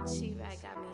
She-Rag got me.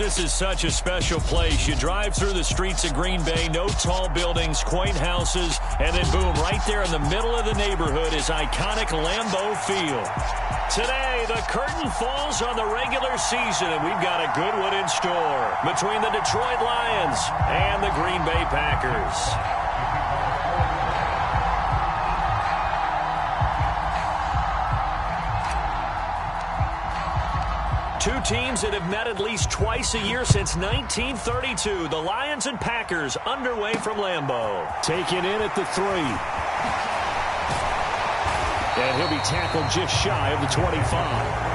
This is such a special place. You drive through the streets of Green Bay, no tall buildings, quaint houses, and then boom, right there in the middle of the neighborhood is iconic Lambeau Field. Today, the curtain falls on the regular season, and we've got a good one in store between the Detroit Lions and the Green Bay Packers. Two teams that have met at least twice a year since 1932. The Lions and Packers underway from Lambeau. Taken in at the 3. And he'll be tackled just shy of the 25.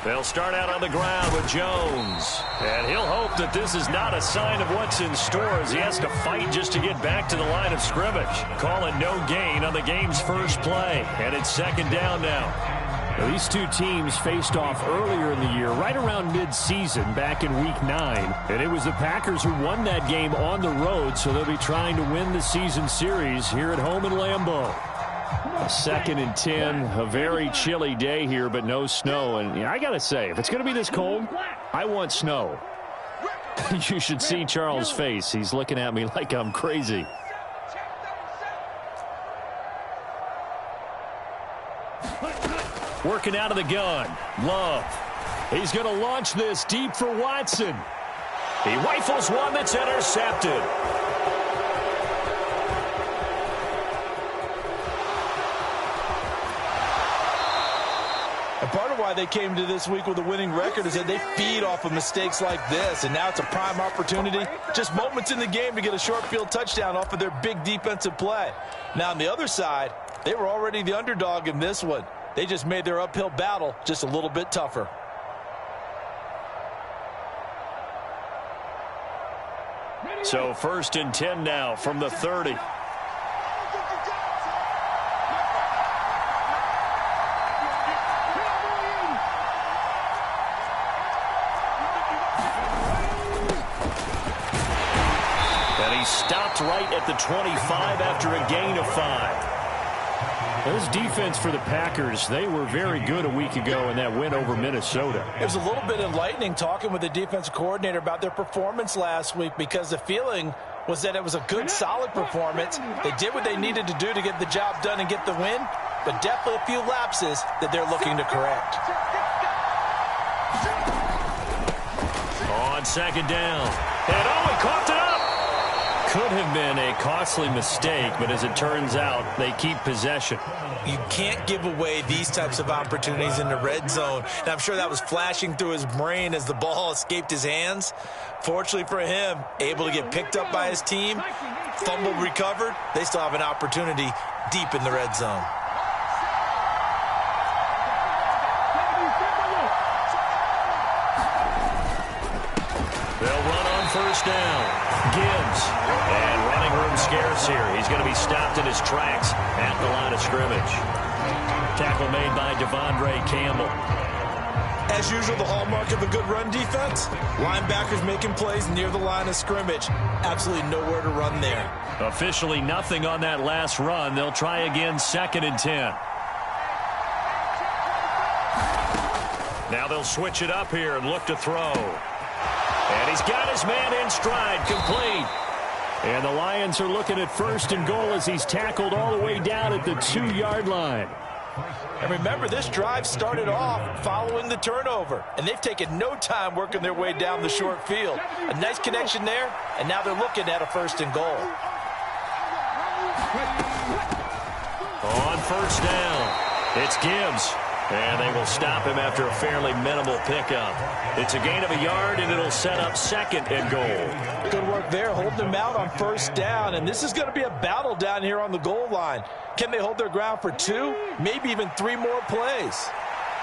They'll start out on the ground with Jones. And he'll hope that this is not a sign of what's in store as he has to fight just to get back to the line of scrimmage. Call it no gain on the game's first play. And it's second down now. Now, these two teams faced off earlier in the year, right around mid-season, back in Week 9. And it was the Packers who won that game on the road, so they'll be trying to win the season series here at home in Lambeau. A 2nd and 10, a very chilly day here, but no snow. And I got to say, if it's going to be this cold, I want snow. You should see Charles' face. He's looking at me like I'm crazy. Working out of the gun. Love. He's going to launch this deep for Watson. He rifles one that's intercepted. Part of why they came to this week with a winning record is that they feed off of mistakes like this, and now it's a prime opportunity, just moments in the game to get a short field touchdown off of their big defensive play. Now on the other side, they were already the underdog in this one. They just made their uphill battle just a little bit tougher. So 1st and 10 now from the 30. Stopped right at the 25 after a gain of 5. This defense for the Packers, they were very good a week ago in that win over Minnesota. It was a little bit enlightening talking with the defensive coordinator about their performance last week, because the feeling was that it was a good, solid performance. They did what they needed to do to get the job done and get the win, but definitely a few lapses that they're looking to correct. On 2nd down. And he coughed it up. Could have been a costly mistake, but as it turns out, they keep possession. You can't give away these types of opportunities in the red zone. And I'm sure that was flashing through his brain as the ball escaped his hands. Fortunately for him, able to get picked up by his team, fumbled, recovered. They still have an opportunity deep in the red zone. They'll run on 1st down. Gibbs. And running room scarce here. He's going to be stopped in his tracks at the line of scrimmage. Tackle made by Devondre Campbell. As usual, the hallmark of a good run defense, linebackers making plays near the line of scrimmage. Absolutely nowhere to run there. Officially nothing on that last run. They'll try again 2nd and 10. Now they'll switch it up here and look to throw. And he's got his man in stride, complete. And the Lions are looking at 1st and goal as he's tackled all the way down at the 2-yard line. And remember, this drive started off following the turnover, and they've taken no time working their way down the short field. A nice connection there, and now they're looking at a 1st and goal. On 1st down, it's Gibbs. And they will stop him after a fairly minimal pickup. It's a gain of a yard, and it'll set up 2nd and goal. Good work there, holding them out on 1st down. And this is going to be a battle down here on the goal line. Can they hold their ground for 2, maybe even 3 more plays?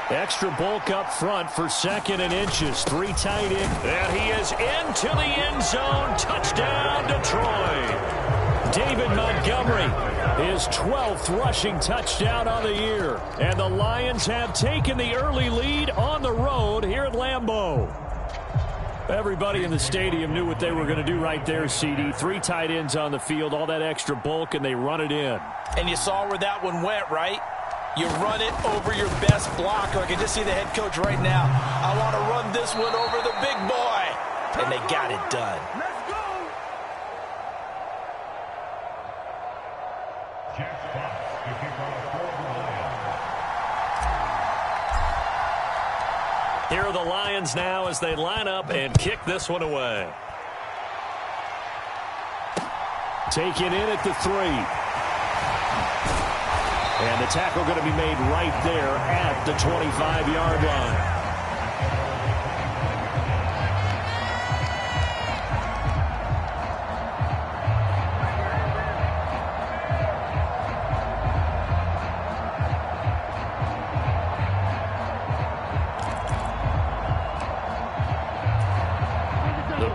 Extra bulk up front for 2nd and inches. 3 tight end. And he is into the end zone. Touchdown, Detroit. David Montgomery, his 12th rushing touchdown on the year. And the Lions have taken the early lead on the road here at Lambeau. Everybody in the stadium knew what they were going to do right there, CD. 3 tight ends on the field, all that extra bulk, and they run it in. And you saw where that one went, right? You run it over your best blocker. I can just see the head coach right now. I want to run this one over the big boy. And they got it done. Let's go. Here are the Lions now as they line up and kick this one away. Taken in at the 3. And the tackle going to be made right there at the 25-yard line.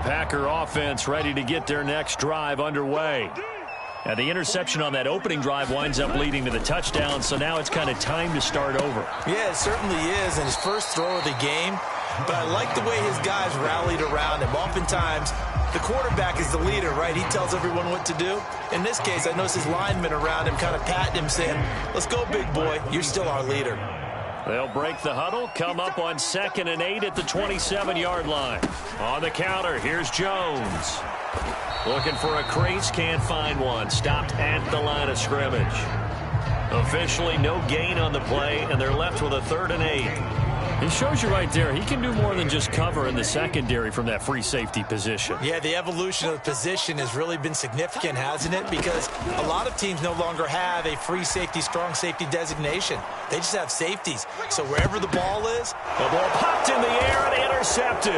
Packer offense ready to get their next drive underway. Now the interception on that opening drive winds up leading to the touchdown, so now it's kind of time to start over. Yeah, it certainly is, and his first throw of the game. But I like the way his guys rallied around him. Oftentimes, the quarterback is the leader, right? He tells everyone what to do. In this case, I noticed his linemen around him kind of patting him, saying, let's go, big boy. You're still our leader. They'll break the huddle, come up on 2nd and 8 at the 27-yard line. On the counter, here's Jones. Looking for a crease, can't find one. Stopped at the line of scrimmage. Officially no gain on the play, and they're left with a 3rd and 8. He shows you right there, he can do more than just cover in the secondary from that free safety position. Yeah, the evolution of the position has really been significant, hasn't it? Because a lot of teams no longer have a free safety, strong safety designation. They just have safeties. So wherever the ball is, the ball popped in the air and intercepted.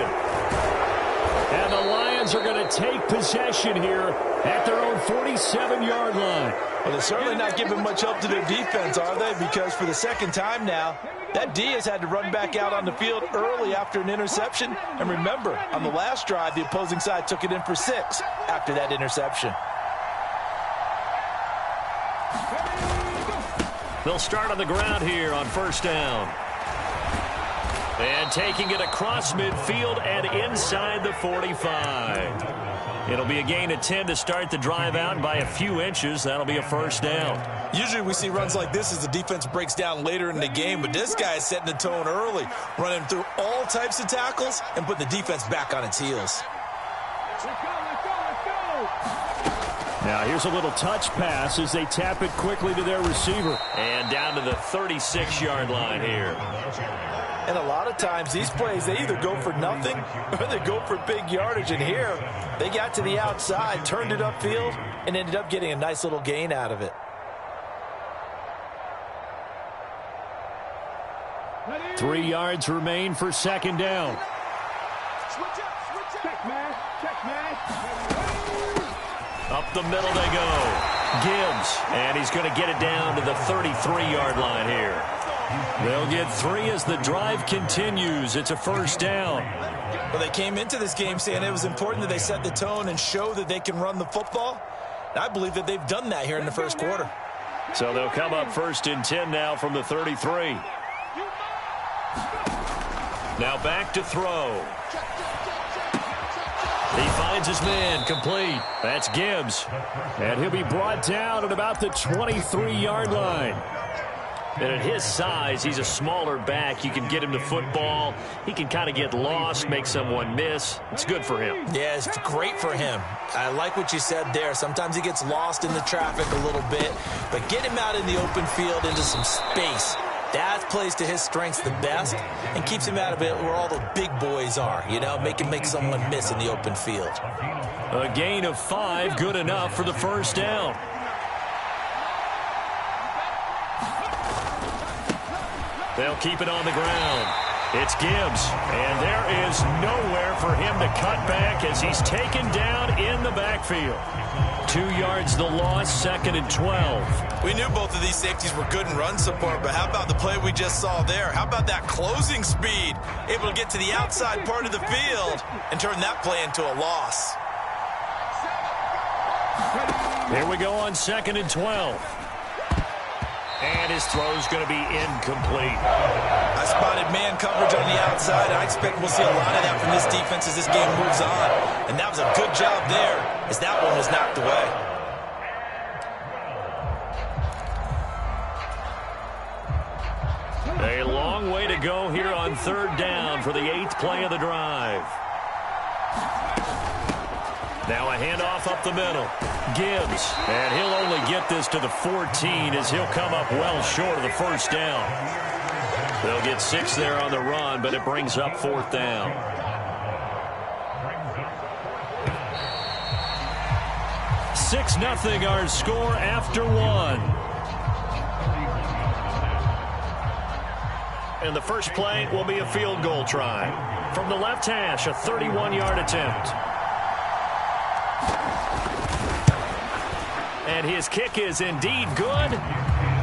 And the Lions are going to take possession here at their own 47-yard line. Well, they're certainly not giving much help to their defense, are they? Because for the second time now, that D has had to run back out on the field early after an interception. And remember, on the last drive, the opposing side took it in for 6 after that interception. They'll start on the ground here on 1st down. And taking it across midfield and inside the 45. It'll be a gain of 10 to start the drive out by a few inches. That'll be a 1st down. Usually we see runs like this as the defense breaks down later in the game, but this guy is setting the tone early, running through all types of tackles and putting the defense back on its heels. Let's go, let's go, let's go. Now here's a little touch pass as they tap it quickly to their receiver. And down to the 36-yard line here. And a lot of times these plays, they either go for nothing or they go for big yardage. And here, they got to the outside, turned it upfield, and ended up getting a nice little gain out of it. Ready? 3 yards remain for 2nd down. Switch up, switch up. Check, man. Check, man. Up the middle they go. Gibbs, and he's going to get it down to the 33-yard line here. They'll get 3 as the drive continues. It's a 1st down. Well, they came into this game saying it was important that they set the tone and show that they can run the football. And I believe that they've done that here in the first quarter. So they'll come up 1st and 10 now from the 33. Now back to throw. He finds his man, complete. That's Gibbs. And he'll be brought down at about the 23-yard line. And at his size, he's a smaller back. You can get him to football. He can kind of get lost, make someone miss. It's good for him. Yeah, it's great for him. I like what you said there. Sometimes he gets lost in the traffic a little bit, but get him out in the open field into some space. That plays to his strengths the best and keeps him out of it where all the big boys are, you know, make someone miss in the open field. A gain of 5, good enough for the 1st down. They'll keep it on the ground. It's Gibbs, and there is nowhere for him to cut back as he's taken down in the backfield. 2 yards the loss, 2nd and 12. We knew both of these safeties were good in run support, but how about the play we just saw there? How about that closing speed? Able to get to the outside part of the field and turn that play into a loss. Ready? Here we go on 2nd and 12. And his throw's going to be incomplete. I spotted man coverage on the outside. I expect we'll see a lot of that from this defense as this game moves on. And that was a good job there as that one was knocked away. A long way to go here on 3rd down for the 8th play of the drive. Now a handoff up the middle. Gibbs, and he'll only get this to the 14 as he'll come up well short of the 1st down. They'll get 6 there on the run, but it brings up 4th down. Six 0 our score after 1. And the first play will be a field goal try. From the left hash, a 31-yard attempt. And his kick is indeed good.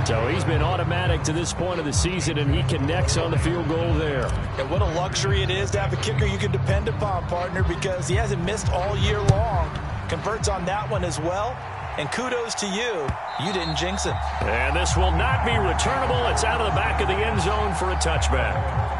So he's been automatic to this point of the season, and he connects on the field goal there. And what a luxury it is to have a kicker you can depend upon, partner, because he hasn't missed all year long. Converts on that one as well. And kudos to you. You didn't jinx it. And this will not be returnable. It's out of the back of the end zone for a touchback.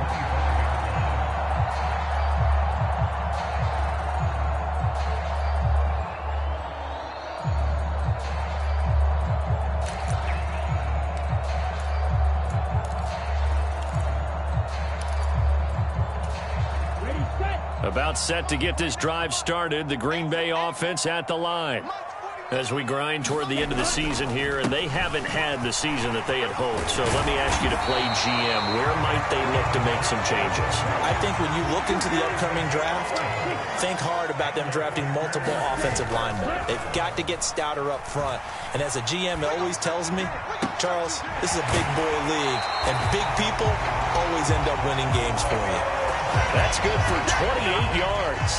About set to get this drive started. The Green Bay offense at the line. As we grind toward the end of the season here, and they haven't had the season that they had hoped. So let me ask you to play GM. Where might they look to make some changes? I think when you look into the upcoming draft, think hard about them drafting multiple offensive linemen. They've got to get stouter up front. And as a GM, it always tells me, Charles, this is a big boy league, and big people always end up winning games for you. That's good for 28 yards.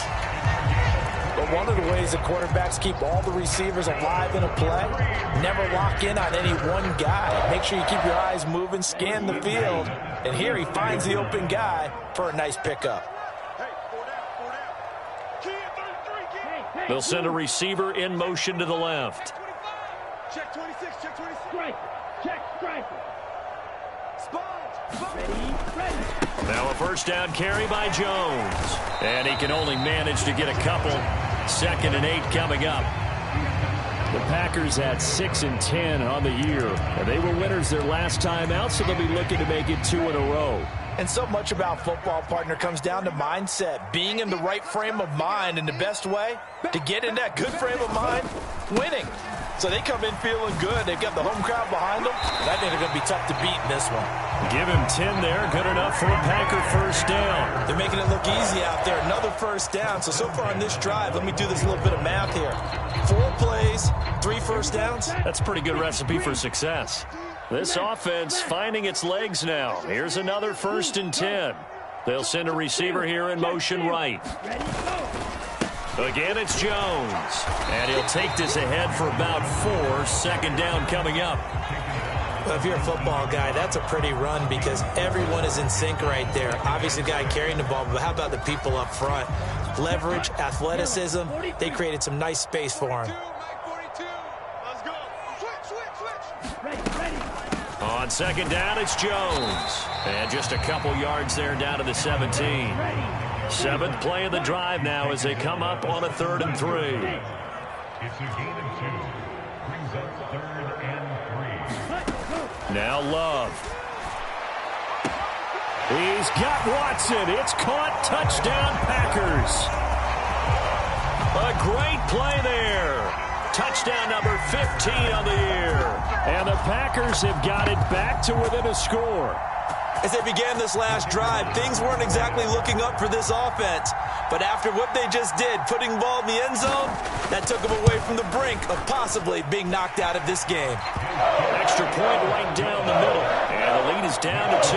But one of the ways that quarterbacks keep all the receivers alive in a play, never lock in on any one guy. Make sure you keep your eyes moving, scan the field. And here he finds the open guy for a nice pickup. They'll send a receiver in motion to the left. Check 26, check 26. Striker, check striker. Spot. Ready. Now a first down carry by Jones. And he can only manage to get a couple. 2nd and 8 coming up. The Packers at 6-10 on the year. And they were winners their last time out, so they'll be looking to make it 2 in a row. And so much about football, partner, comes down to mindset. Being in the right frame of mind, and the best way to get in that good frame of mind, winning. So they come in feeling good. They've got the home crowd behind them. And I think they're going to be tough to beat in this one. Give him 10 there. Good enough for a Packer first down. They're making it look easy out there. Another first down. So far on this drive, let me do this little bit of math here. 4 plays, 3 first downs. That's a pretty good recipe for success. This offense finding its legs now. Here's another 1st and 10. They'll send a receiver here in motion right. Again, it's Jones. And he'll take this ahead for about 4. 2nd down coming up. Well, if you're a football guy, that's a pretty run because everyone is in sync right there. Obviously, the guy carrying the ball, but how about the people up front? Leverage, athleticism, they created some nice space for him. On 2nd down, it's Jones. And just a couple yards there down to the 17. 7th play of the drive now as they come up on a 3rd and 3. It's a gain of 2. Brings up 3rd and 3. Now Love. He's got Watson. It's caught. Touchdown, Packers. A great play there. Touchdown number 15 on the year. And the Packers have got it back to within a score. As they began this last drive, things weren't exactly looking up for this offense. But after what they just did, putting the ball in the end zone, that took them away from the brink of possibly being knocked out of this game. Extra point right down the middle. And the lead is down to 2.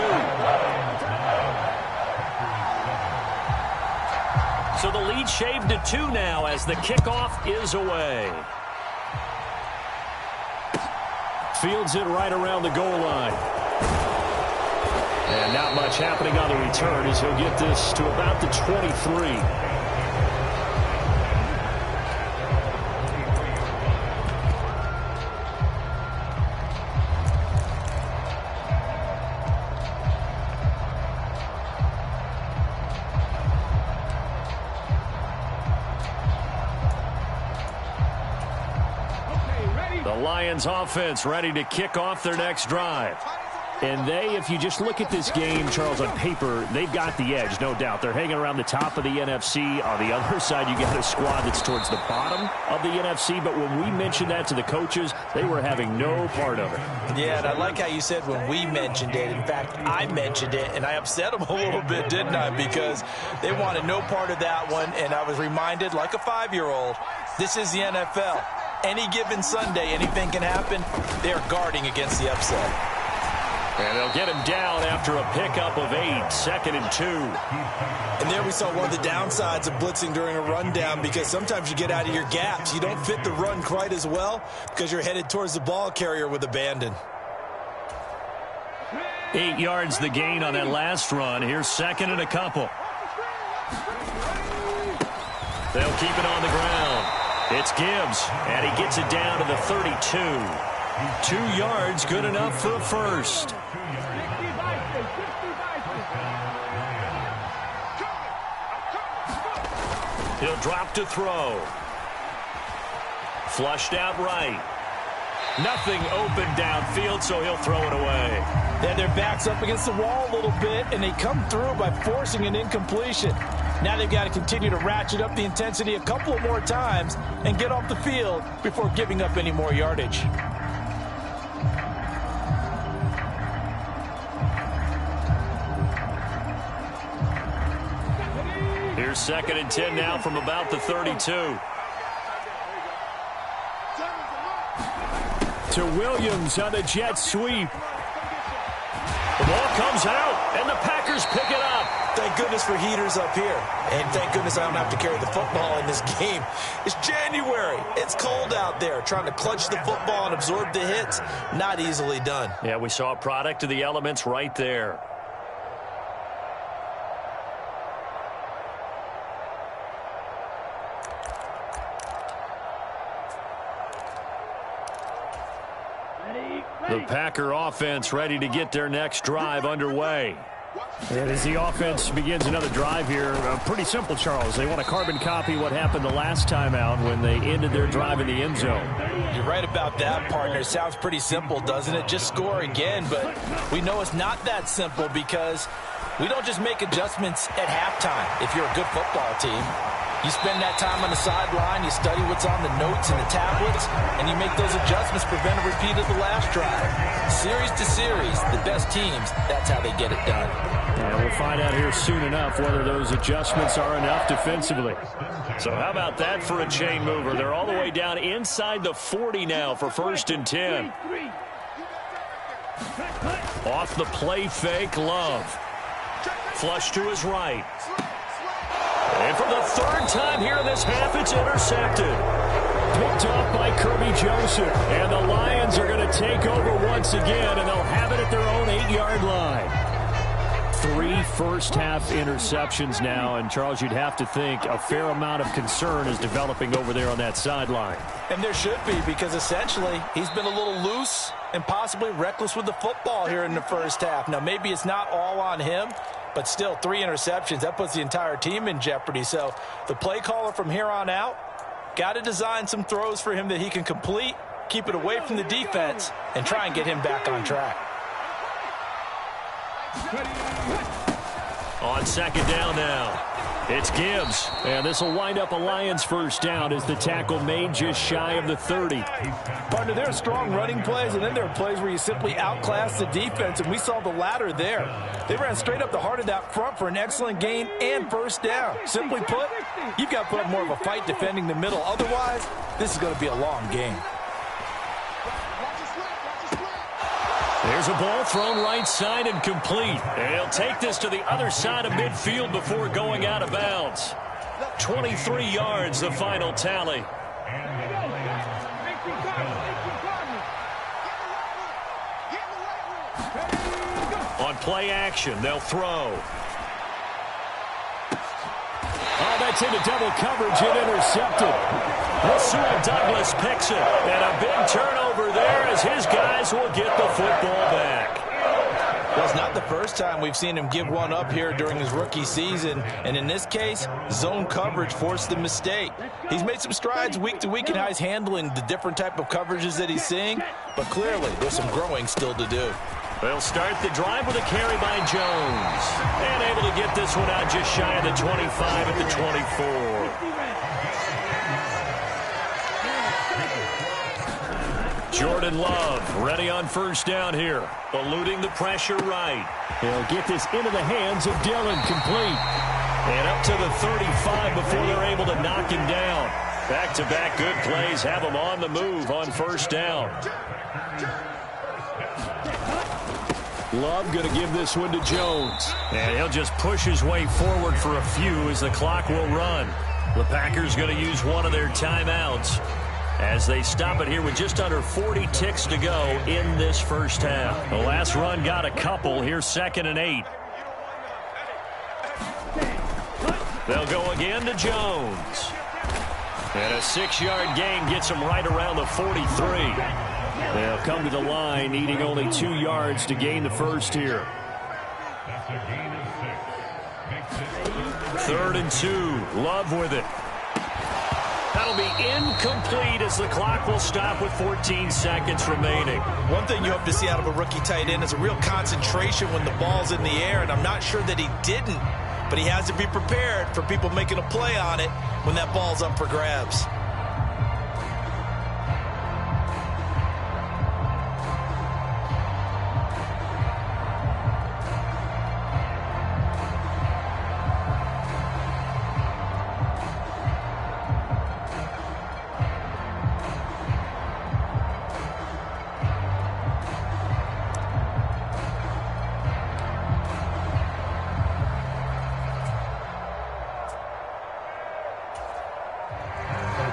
So the lead shaved to 2 now as the kickoff is away. Fields it right around the goal line. And not much happening on the return as he'll get this to about the 23. Lions offense ready to kick off their next drive. And they, if you just look at this game, Charles, on paper, they've got the edge, no doubt. They're hanging around the top of the NFC. On the other side, you got a squad that's towards the bottom of the NFC. But when we mentioned that to the coaches, they were having no part of it. Yeah, and I like how you said when we mentioned it. In fact, I mentioned it, and I upset them a little bit, didn't I? Because they wanted no part of that one, and I was reminded, like a 5-year-old, this is the NFL. Any given Sunday, anything can happen. They're guarding against the upset. And they'll get him down after a pickup of 8, 2nd and 2. And there we saw one of the downsides of blitzing during a rundown, because sometimes you get out of your gaps. You don't fit the run quite as well because you're headed towards the ball carrier with abandon. 8 yards the gain on that last run. Here's 2nd and a couple. They'll keep it on the ground. It's Gibbs, and he gets it down to the 32. 2 yards, good enough for a first. He'll drop to throw. Flushed out right. Nothing open downfield, so he'll throw it away. Then their back's up against the wall a little bit, and they come through by forcing an incompletion. Now they've got to continue to ratchet up the intensity a couple of more times and get off the field before giving up any more yardage. Here's 2nd and 10 now from about the 32. To Williams on the jet sweep. The ball comes out, and the Packers pick it up. Thank goodness for heaters up here. And thank goodness I don't have to carry the football in this game. It's January. It's cold out there. Trying to clutch the football and absorb the hits, not easily done. Yeah, we saw a product of the elements right there. The Packer offense ready to get their next drive underway. And as the offense begins another drive here, pretty simple, Charles. They want to carbon copy what happened the last time out when they ended their drive in the end zone. You're right about that, partner. Sounds pretty simple, doesn't it? Just score again, but we know it's not that simple because we don't just make adjustments at halftime if you're a good football team. You spend that time on the sideline, you study what's on the notes and the tablets, and you make those adjustments, prevent a repeat of the last drive. Series to series, the best teams, that's how they get it done. And we'll find out here soon enough whether those adjustments are enough defensively. So how about that for a chain mover? They're all the way down inside the 40 now for 1st and 10. Off the play fake, Love. Flush to his right. And for the 3rd time here in this half, it's intercepted. Picked off by Kirby Joseph. And the Lions are going to take over once again, and they'll have it at their own 8-yard line. 3 first-half interceptions now, and Charles, you'd have to think a fair amount of concern is developing over there on that sideline. And there should be, because essentially he's been a little loose and possibly reckless with the football here in the first half. Now, maybe it's not all on him, but still 3 interceptions. That puts the entire team in jeopardy. So the play caller from here on out got to design some throws for him that he can complete, keep it away from the defense, and try and get him back on track. On 2nd down now, it's Gibbs. And this will wind up a Lions first down as the tackle made just shy of the 30. Partner, there are strong running plays, and then there are plays where you simply outclass the defense, and we saw the latter there. They ran straight up the heart of that front for an excellent gain and first down. Simply put, you've got to put up more of a fight defending the middle. Otherwise, this is going to be a long game. There's a ball thrown right side and complete. And he'll take this to the other side of midfield before going out of bounds. 23 yards, the final tally. On play action, they'll throw. Oh, that's into double coverage and intercepted. Rasul Douglas picks it. And a big turnover there as his guys will get the football back. Well, it's not the first time we've seen him give one up here during his rookie season. And in this case, zone coverage forced the mistake. He's made some strides week to week in how he's handling the different type of coverages that he's seeing. But clearly, there's some growing still to do. They'll start the drive with a carry by Jones. And able to get this one out just shy of the 25 at the 24. Jordan Love ready on first down here. Eluding the pressure right. They'll get this into the hands of Dillon, complete. And up to the 35 before they're able to knock him down. Back-to-back good plays have him on the move on first down. Love going to give this one to Jones. And he'll just push his way forward for a few as the clock will run. The Packers going to use one of their timeouts as they stop it here with just under 40 ticks to go in this first half. The last run got a couple. Here's 2nd and 8. They'll go again to Jones. And a 6-yard gain gets him right around the 43. They'll come to the line, needing only 2 yards to gain the first here. That's a gain of 6. 3rd and 2. Love with it. That'll be incomplete as the clock will stop with 14 seconds remaining. One thing you hope to see out of a rookie tight end is a real concentration when the ball's in the air, and I'm not sure that he didn't, but he has to be prepared for people making a play on it when that ball's up for grabs.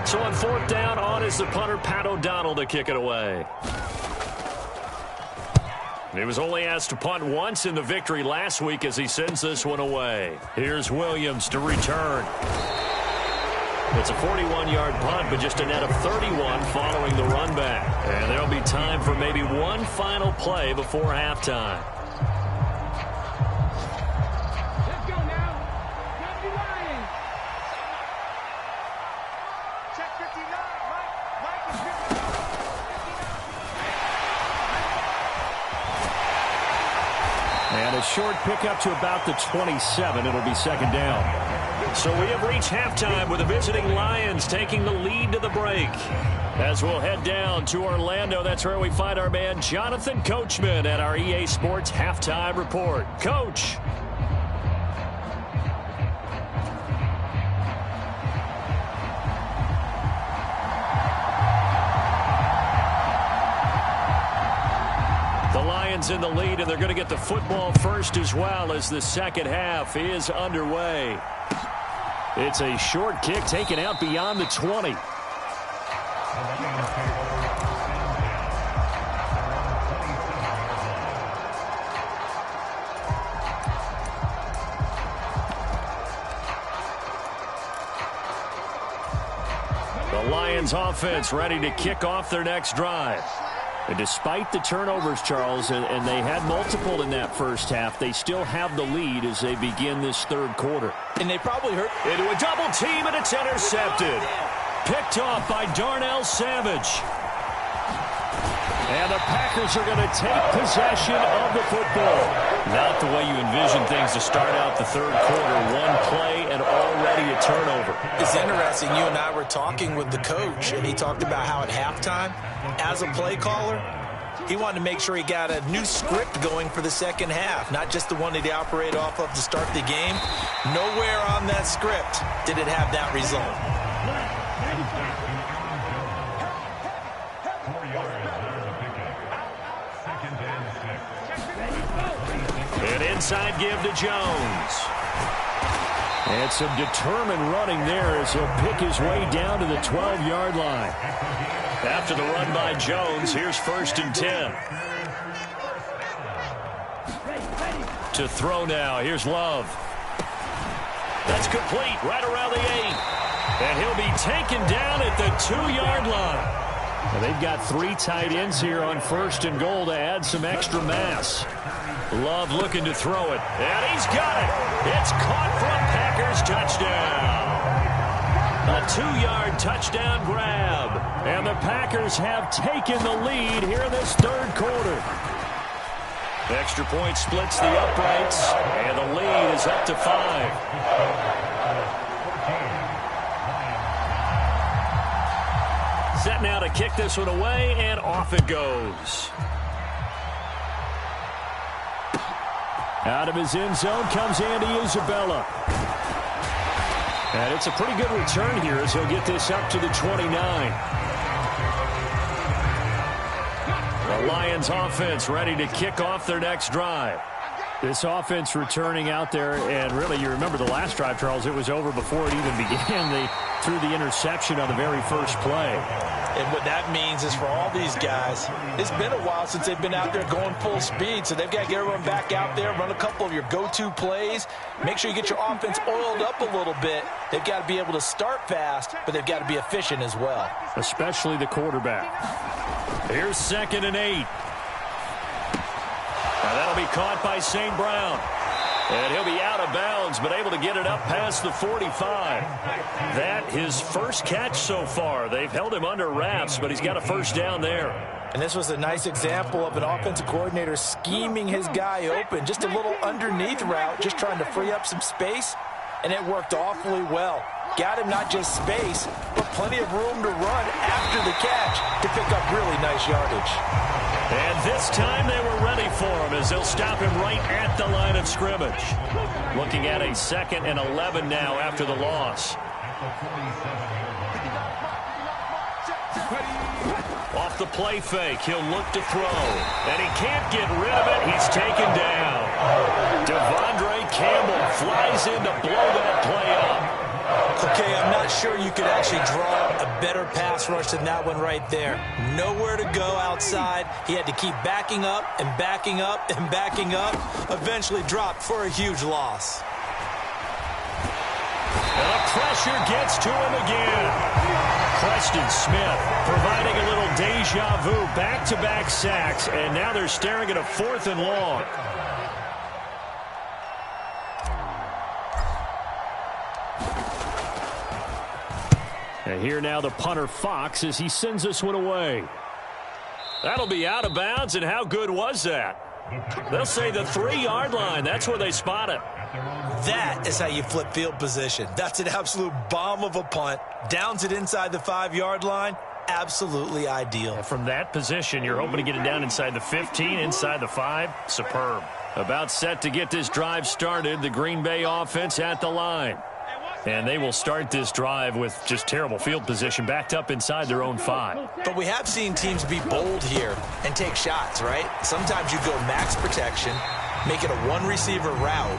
So on 4th down, on is the punter, Pat O'Donnell, to kick it away. He was only asked to punt once in the victory last week as he sends this one away. Here's Williams to return. It's a 41-yard punt, but just a net of 31 following the run back. And there'll be time for maybe one final play before halftime. Let's go now. Got the Lions. Check 59. Mike is 59. And a short pickup to about the 27. It'll be 2nd down. So we have reached halftime with the visiting Lions taking the lead to the break. As we'll head down to Orlando, that's where we find our man Jonathan Coachman at our EA Sports Halftime Report. Coach. The Lions in the lead, and they're going to get the football first as well as the second half is underway. It's a short kick taken out beyond the 20. The Lions offense ready to kick off their next drive. And despite the turnovers, Charles, and they had multiple in that first half, they still have the lead as they begin this third quarter. And they probably hurt into a double team, and it's intercepted. Picked off by Darnell Savage. And the Packers are going to take possession of the football. Not the way you envision things to start out the third quarter. One play and already a turnover. It's interesting. You and I were talking with the coach, and he talked about how at halftime, as a play caller, he wanted to make sure he got a new script going for the second half, not just the one that he operated off of to start the game. Nowhere on that script did it have that result. An inside give to Jones. And some determined running there as he'll pick his way down to the 12-yard line. After the run by Jones, here's 1st and 10. To throw now, here's Love. That's complete, right around the 8. And he'll be taken down at the 2-yard line. Well, they've got 3 tight ends here on 1st and goal to add some extra mass. Love looking to throw it, and he's got it. It's caught for a Packers touchdown. A 2-yard touchdown grab. And the Packers have taken the lead here in this third quarter. Extra point splits the uprights, and the lead is up to 5. Set now to kick this one away, and off it goes. Out of his end zone comes Andy Isabella. And it's a pretty good return here as he'll get this up to the 29. The Lions offense ready to kick off their next drive. This offense returning out there, and really you remember the last drive, Charles, it was over before it even began. They threw the interception on the very first play. And what that means is for all these guys, it's been a while since they've been out there going full speed, so they've got to get everyone back out there, run a couple of your go-to plays, make sure you get your offense oiled up a little bit. They've got to be able to start fast, but they've got to be efficient as well. Especially the quarterback. Here's 2nd and 8. Now that'll be caught by St. Brown. And he'll be out of bounds, but able to get it up past the 45. That his first catch so far. They've held him under wraps, but he's got a first down there. And this was a nice example of an offensive coordinator scheming his guy open. Just a little underneath route, just trying to free up some space, and it worked awfully well. Got him not just space, but plenty of room to run after the catch to pick up really nice yardage. And this time they were ready for him as they'll stop him right at the line of scrimmage. Looking at a 2nd and 11 now after the loss. Off the play fake, he'll look to throw. And he can't get rid of it. He's taken down. Devondre Campbell flies in to blow that play up. Okay, I'm not sure you could actually draw a better pass rush than that one right there. Nowhere to go outside. He had to keep backing up and backing up and backing up. Eventually dropped for a huge loss. And the pressure gets to him again. Preston Smith providing a little deja vu, back-to-back sacks, and now they're staring at a 4th and long. And here now the punter Fox as he sends this one away. That'll be out of bounds, and how good was that? They'll say the 3-yard line. That's where they spot it. That is how you flip field position. That's an absolute bomb of a punt. Downs it inside the 5-yard line. Absolutely ideal. And from that position, you're hoping to get it down inside the 15, inside the 5. Superb. About set to get this drive started. The Green Bay offense at the line. And they will start this drive with just terrible field position, backed up inside their own 5. But we have seen teams be bold here and take shots, right? Sometimes you go max protection, make it a one-receiver route,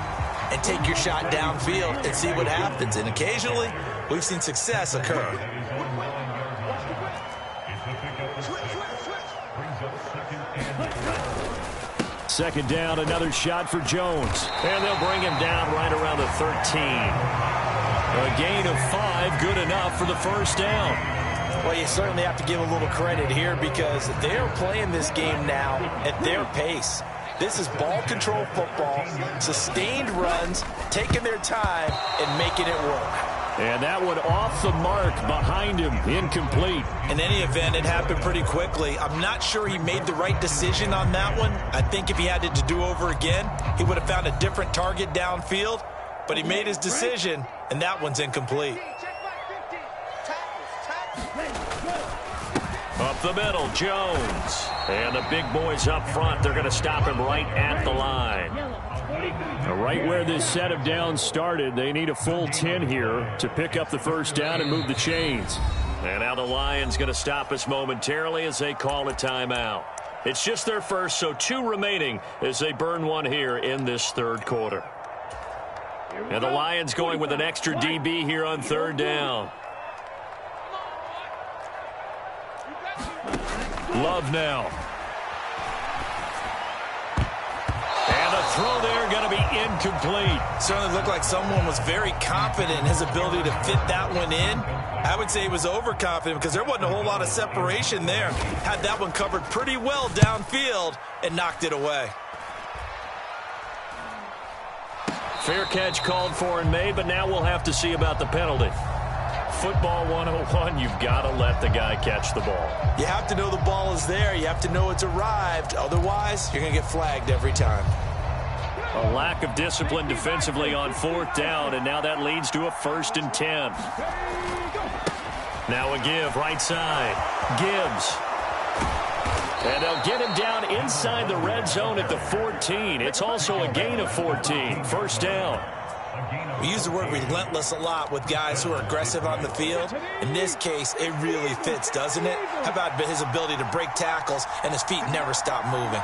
and take your shot downfield and see what happens. And occasionally, we've seen success occur. Second down, another shot for Jones. And they'll bring him down right around the 13. A gain of 5, good enough for the first down. Well, you certainly have to give a little credit here because they're playing this game now at their pace. This is ball control football, sustained runs, taking their time and making it work. And that one off the mark behind him, incomplete. In any event, it happened pretty quickly. I'm not sure he made the right decision on that one. I think if he had it to do over again, he would have found a different target downfield. But he made his decision, and that one's incomplete. Up the middle, Jones. And the big boys up front, they're going to stop him right at the line. Right where this set of downs started, they need a full 10 here to pick up the first down and move the chains. And now the Lions going to stop us momentarily as they call a timeout. It's just their first, so 2 remaining as they burn one here in this third quarter. And the Lions going with an extra DB here on 3rd down. Love now. And the throw there going to be incomplete. Certainly looked like someone was very confident in his ability to fit that one in. I would say he was overconfident because there wasn't a whole lot of separation there. Had that one covered pretty well downfield and knocked it away. Fair catch called for and made, but now we'll have to see about the penalty. Football 101, you've got to let the guy catch the ball. You have to know the ball is there. You have to know it's arrived. Otherwise, you're going to get flagged every time. A lack of discipline defensively on 4th down, and now that leads to a 1st and 10. Now a give, right side. Gibbs. And they'll get him down inside the red zone at the 14. It's also a gain of 14. 1st down. We use the word relentless a lot with guys who are aggressive on the field. In this case, it really fits, doesn't it? How about his ability to break tackles and his feet never stop moving?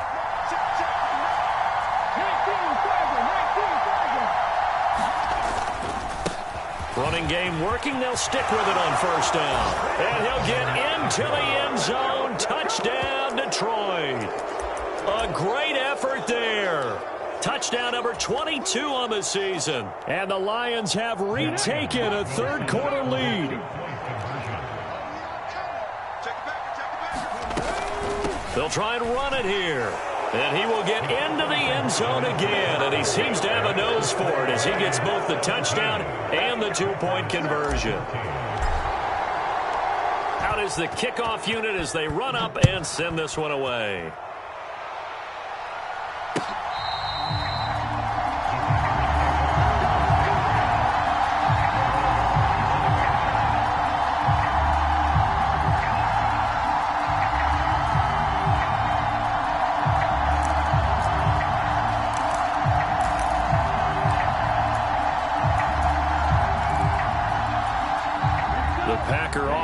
Running game working. They'll stick with it on 1st down. And he'll get into the end zone. Touchdown, Detroit. A great effort there. Touchdown number 22 on the season. And the Lions have retaken a 3rd quarter lead. They'll try and run it here. And he will get into the end zone again. And he seems to have a nose for it as he gets both the touchdown and the 2-point conversion. Out is the kickoff unit as they run up and send this one away.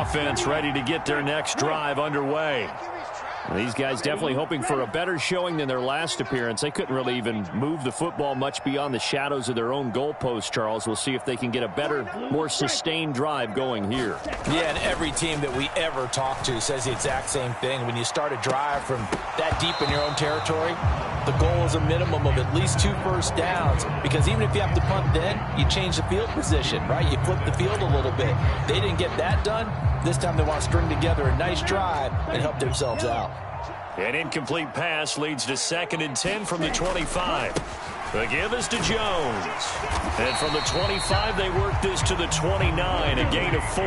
Offense ready to get their next drive underway. These guys definitely hoping for a better showing than their last appearance. They couldn't really even move the football much beyond the shadows of their own goalpost, Charles. We'll see if they can get a better, more sustained drive going here. Yeah, and every team that we ever talk to says the exact same thing. When you start a drive from that deep in your own territory, the goal is a minimum of at least 2 first downs, because even if you have to punt then, you change the field position, right? You flip the field a little bit. They didn't get that done. This time they want to string together a nice drive and help themselves out. An incomplete pass leads to 2nd and 10 from the 25. The give is to Jones. And from the 25, they work this to the 29, a gain of 4.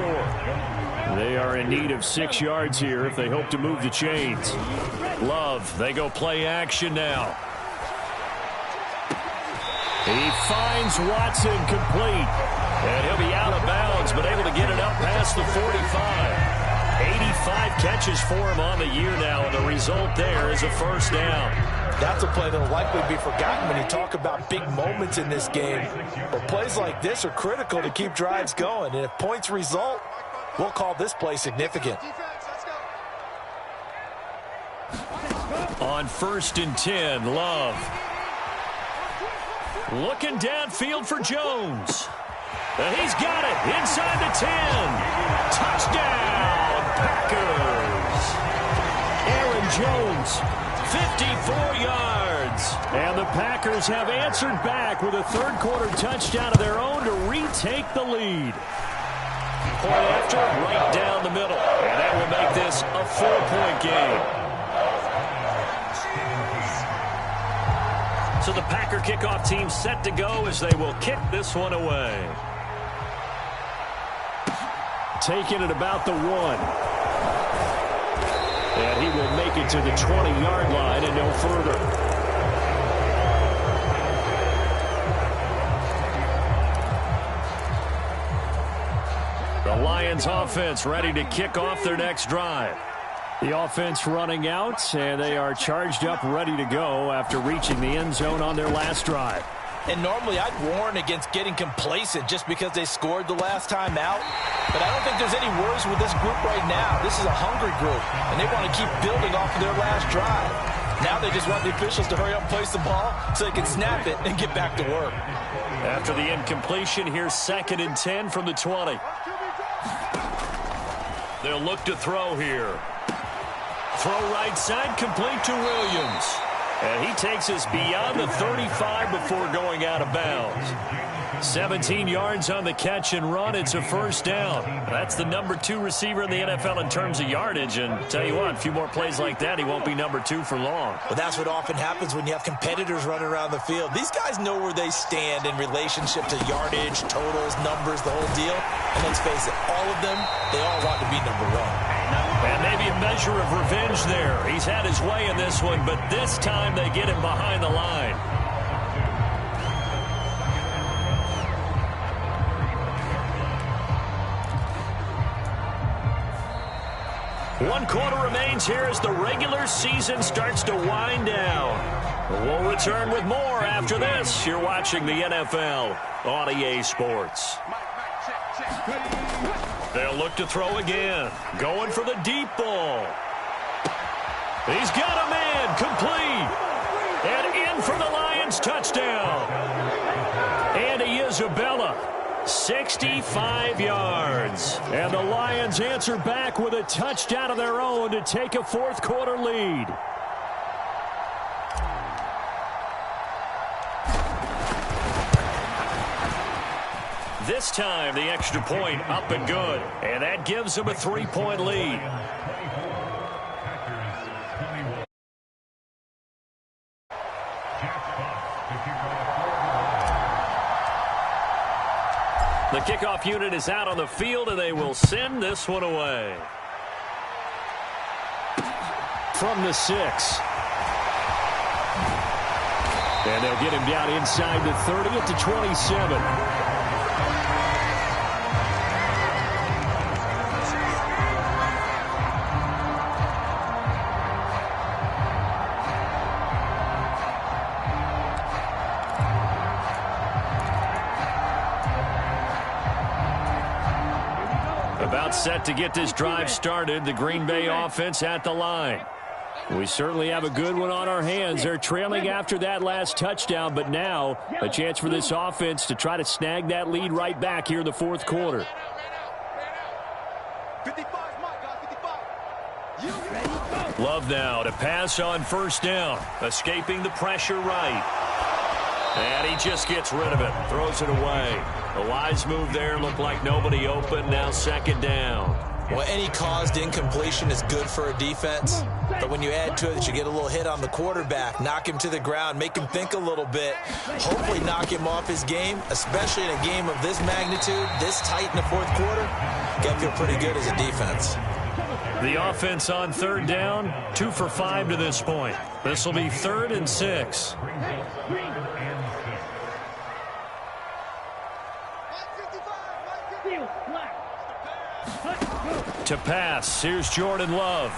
They are in need of 6 yards here if they hope to move the chains. Love, they go play action now. He finds Watson complete. And he'll be out of bounds, but able to get it up past the 45. 85 catches for him on the year now, and the result there is a 1st down. That's a play that will likely be forgotten when you talk about big moments in this game. But plays like this are critical to keep drives going, and if points result, we'll call this play significant. On 1st and 10, Love. Looking downfield for Jones. And he's got it inside the 10. Touchdown, Packers. Aaron Jones, 54 yards. And the Packers have answered back with a 3rd quarter touchdown of their own to retake the lead. Point after, right down the middle. And that will make this a 4-point game. So the Packer kickoff team set to go as they will kick this one away. Taking it about the 1. And he will make it to the 20-yard line and no further. The Lions offense ready to kick off their next drive. The offense running out, and they are charged up, ready to go after reaching the end zone on their last drive. And normally I'd warn against getting complacent just because they scored the last time out. But I don't think there's any worries with this group right now. This is a hungry group, and they want to keep building off of their last drive. Now they just want the officials to hurry up and place the ball so they can snap it and get back to work. After the incompletion, here's 2nd and 10 from the 20. They'll look to throw here. Throw right side, complete to Williams. And he takes us beyond the 35 before going out of bounds. 17 yards on the catch and run. It's a first down. That's the number 2 receiver in the NFL in terms of yardage. And tell you what, a few more plays like that, he won't be number 2 for long. Well, that's what often happens when you have competitors running around the field. These guys know where they stand in relationship to yardage, totals, numbers, the whole deal. And let's face it, all of them, they all want to be number 1. And maybe a measure of revenge there. He's had his way in this one, but this time they get him behind the line. One quarter remains here as the regular season starts to wind down. We'll return with more after this. You're watching the NFL on EA Sports. They'll look to throw again. Going for the deep ball. He's got a man, complete. And in for the Lions touchdown. Andy Isabella. 65 yards. And the Lions answer back with a touchdown of their own to take a fourth quarter lead. This time the extra point up and good. And that gives them a 3-point lead. The kickoff unit is out on the field, and they will send this one away. From the 6. And they'll get him down inside the 30 at the 27. About set to get this drive started. The Green Bay offense at the line. We certainly have a good one on our hands. They're trailing after that last touchdown, but now a chance for this offense to try to snag that lead right back here in the fourth quarter. 55, Love now to pass on first down. Escaping the pressure right. And he just gets rid of it. Throws it away. A wise move there. Looked like nobody open. Now second down. Well, any caused incompletion is good for a defense. But when you add to it that you get a little hit on the quarterback, knock him to the ground, make him think a little bit, hopefully knock him off his game, especially in a game of this magnitude, this tight in the fourth quarter, got to feel pretty good as a defense. The offense on third down, 2 for 5 to this point. This will be 3rd and 6. To pass, here's Jordan Love.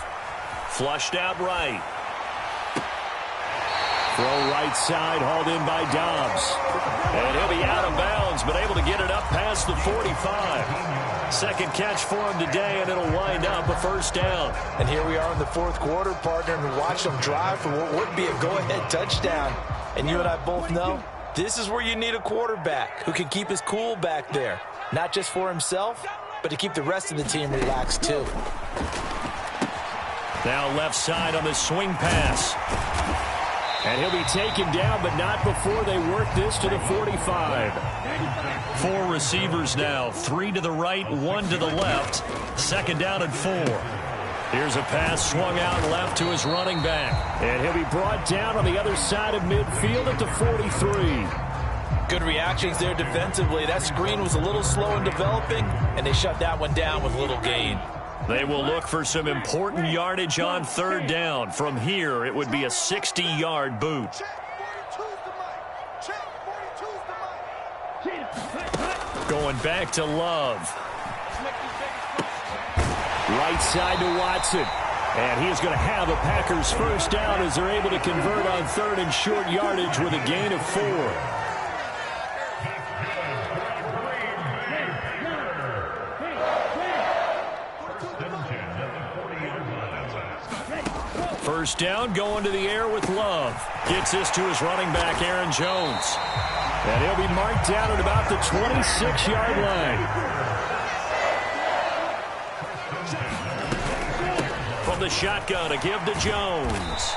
Flushed out right. Throw right side, hauled in by Dobbs. And he'll be out of bounds, but able to get it up past the 45. Second catch for him today, and it'll wind up a first down. And here we are in the fourth quarter, partner, and watch them drive for what would be a go-ahead touchdown. And you and I both know this is where you need a quarterback who can keep his cool back there. Not just for himself, but to keep the rest of the team relaxed too. Now left side on the swing pass. And he'll be taken down, but not before they work this to the 45. 4 receivers now. 3 to the right, 1 to the left. Second down and 4. Here's a pass swung out left to his running back. And he'll be brought down on the other side of midfield at the 43. Good reactions there defensively. That screen was a little slow in developing, and they shut that one down with little gain. They will look for some important yardage on third down. From here, it would be a 60-yard boot. Going back to Love. Right side to Watson. And he is going to have a Packers first down as they're able to convert on third and short yardage with a gain of 4. First down, going to the air with Love. Gets this to his running back, Aaron Jones. And he'll be marked down at about the 26-yard line. From the shotgun, a give to Jones.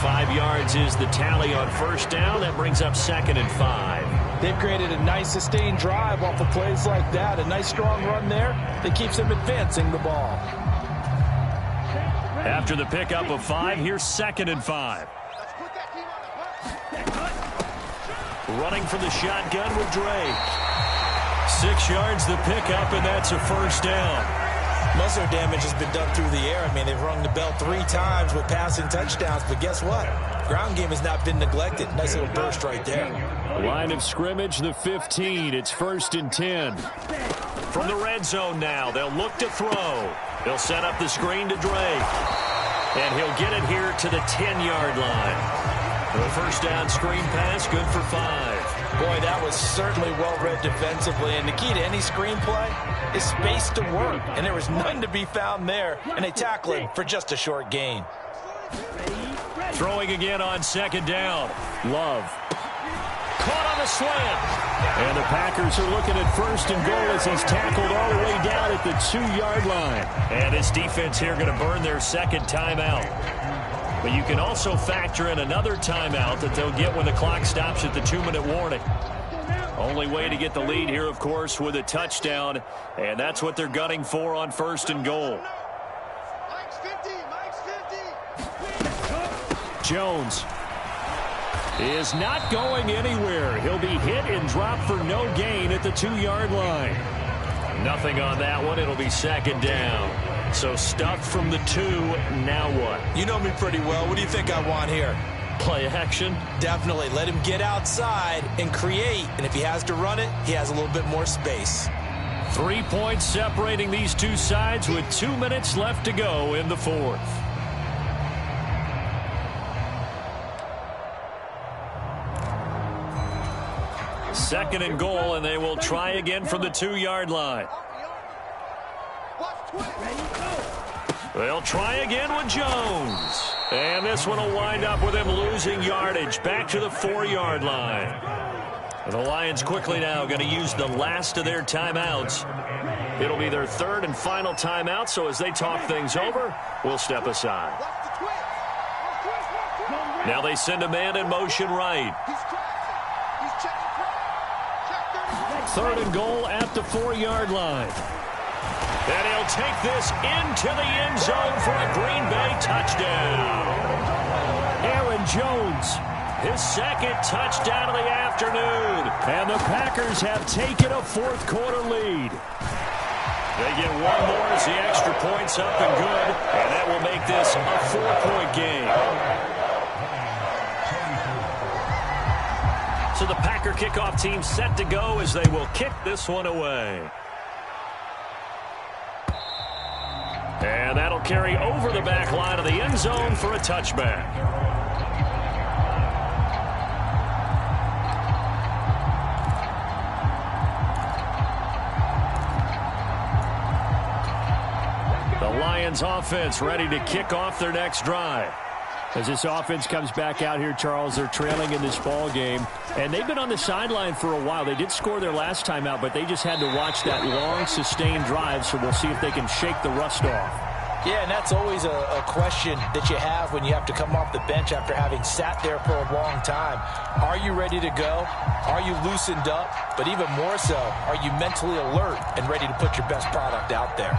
5 yards is the tally on first down. That brings up 2nd and 5. They've created a nice sustained drive off of plays like that. A nice strong run there that keeps them advancing the ball. After the pickup of 5, here's 2nd and 5. Running from the shotgun with Drake. 6 yards the pickup, and that's a first down. Most of their damage has been done through the air. I mean, they've rung the bell 3 times with passing touchdowns, but guess what? Ground game has not been neglected. Nice little burst right there. Line of scrimmage, the 15. It's 1st and 10. From the red zone now, they'll look to throw. They'll set up the screen to Drake. And he'll get it here to the 10-yard line. The first down screen pass, good for 5. Boy, that was certainly well-read defensively. And the key to any screenplay is space to work. And there was none to be found there. And they tackle him for just a short gain. Throwing again on 2nd down. Love. Caught on the slant. And the Packers are looking at 1st and goal as he's tackled all the way down at the 2-yard line. And this defense here going to burn their 2nd timeout. But you can also factor in another timeout that they'll get when the clock stops at the 2-minute warning. Only way to get the lead here, of course, with a touchdown. And that's what they're gunning for on 1st and goal. Jones is not going anywhere. He'll be hit and dropped for no gain at the 2-yard line. Nothing on that one. It'll be 2nd down. So stuffed from the 2. Now what? You know me pretty well. What do you think I want here? Play action? Definitely. Let him get outside and create. And if he has to run it, he has a little bit more space. 3 points separating these two sides with 2 minutes left to go in the 4th. Second and goal, and they will try again from the 2-yard line. They'll try again with Jones. And this one will wind up with him losing yardage back to the 4-yard line. And the Lions quickly now going to use the last of their timeouts. It'll be their 3rd and final timeout, so as they talk things over, we'll step aside. Now they send a man in motion right. 3rd and goal at the 4-yard line. And he'll take this into the end zone for a Green Bay touchdown. Aaron Jones, his 2nd touchdown of the afternoon. And the Packers have taken a 4th quarter lead. They get one more as the extra point's up and good. And that will make this a 4-point game. So the Packer kickoff team set to go as they will kick this one away. And that'll carry over the back line of the end zone for a touchback. The Lions offense ready to kick off their next drive. As this offense comes back out here, Charles, they're trailing in this ball game. And they've been on the sideline for a while. They did score their last time out, but they just had to watch that long, sustained drive, so we'll see if they can shake the rust off. Yeah, and that's always a question that you have when you have to come off the bench after having sat there for a long time. Are you ready to go? Are you loosened up? But even more so, are you mentally alert and ready to put your best product out there?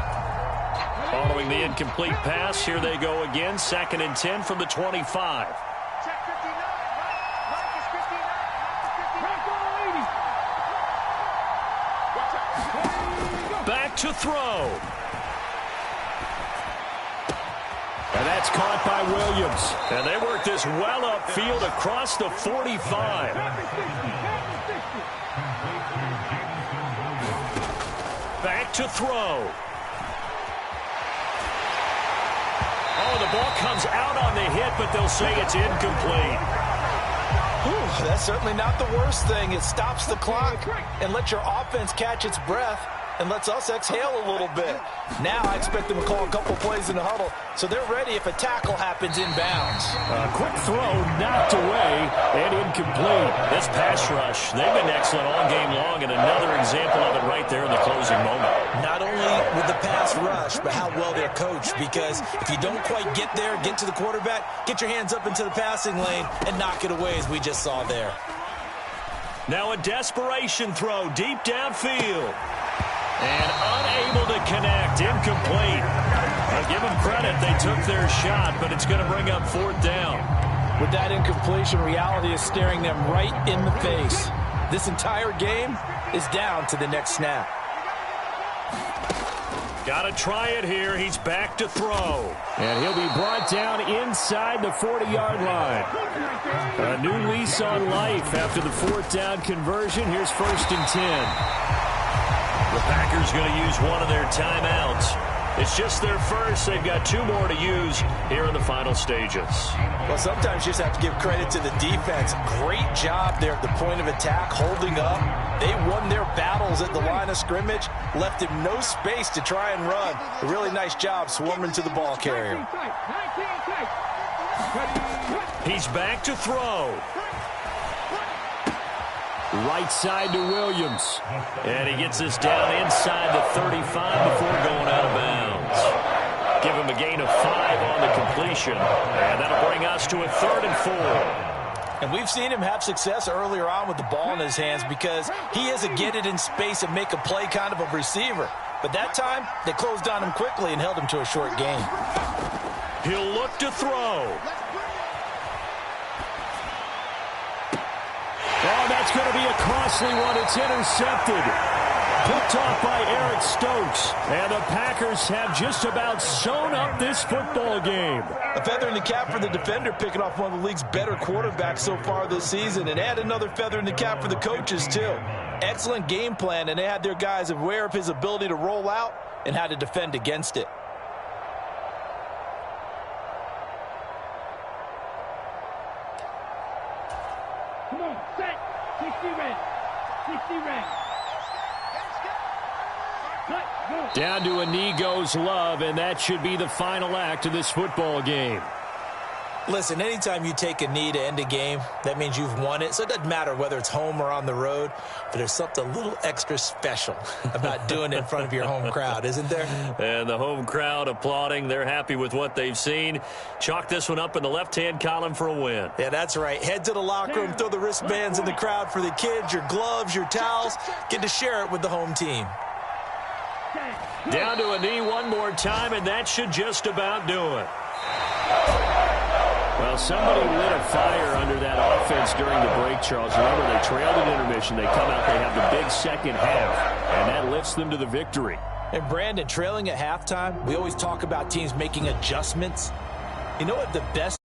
Following the incomplete pass, here they go again. 2nd and 10 from the 25. Back to throw. And that's caught by Williams. And they work this well upfield across the 45. Back to throw. Oh, the ball comes out on the hit, but they'll say it's incomplete. Whew, that's certainly not the worst thing. It stops the clock and lets your offense catch its breath. and lets us exhale a little bit. Now I expect them to call a couple plays in the huddle, so they're ready if a tackle happens inbounds. A quick throw knocked away and incomplete. This pass rush, they've been excellent all game long, and another example of it right there in the closing moment. Not only with the pass rush, but how well they're coached, because if you don't quite get there, get to the quarterback, get your hands up into the passing lane and knock it away, as we just saw there. Now a desperation throw deep downfield. And unable to connect, incomplete. I'll give them credit, they took their shot, but it's going to bring up 4th down. With that incompletion, reality is staring them right in the face. This entire game is down to the next snap. Got to try it here. He's back to throw. And he'll be brought down inside the 40-yard line. A new lease on life after the 4th down conversion. Here's 1st and 10. The Packers going to use one of their timeouts. It's just their first. They've got 2 more to use here in the final stages. Well, sometimes you just have to give credit to the defense. Great job there at the point of attack, holding up. They won their battles at the line of scrimmage, left him no space to try and run. A really nice job swarming to the ball carrier. He's back to throw. Right side to Williams. And he gets this down inside the 35 before going out of bounds. Give him a gain of 5 on the completion. And that'll bring us to a 3rd and 4. And we've seen him have success earlier on with the ball in his hands because he is a get it in space and make a play kind of a receiver. But that time, they closed on him quickly and held him to a short gain. He'll look to throw. Oh, that's going to be a costly one. It's intercepted. Picked off by Eric Stokes. And the Packers have just about sewn up this football game. A feather in the cap for the defender, picking off one of the league's better quarterbacks so far this season. And add another feather in the cap for the coaches, too. Excellent game plan, and they had their guys aware of his ability to roll out and how to defend against it. Come on, set. 60 red. 60 red. Cut, go. Down to a knee goes Love, and that should be the final act of this football game. Listen, anytime you take a knee to end a game, that means you've won it. So it doesn't matter whether it's home or on the road, but there's something a little extra special about doing it in front of your home crowd, isn't there? And the home crowd applauding. They're happy with what they've seen. Chalk this one up in the left-hand column for a win. Yeah, that's right. Head to the locker room, throw the wristbands in the crowd for the kids, your gloves, your towels. Get to share it with the home team. Down to a knee one more time, and that should just about do it. Well, somebody lit a fire under that offense during the break, Charles. Remember, they trailed at intermission. They come out, they have the big second half, and that lifts them to the victory. And Brandon, trailing at halftime, we always talk about teams making adjustments. You know what the best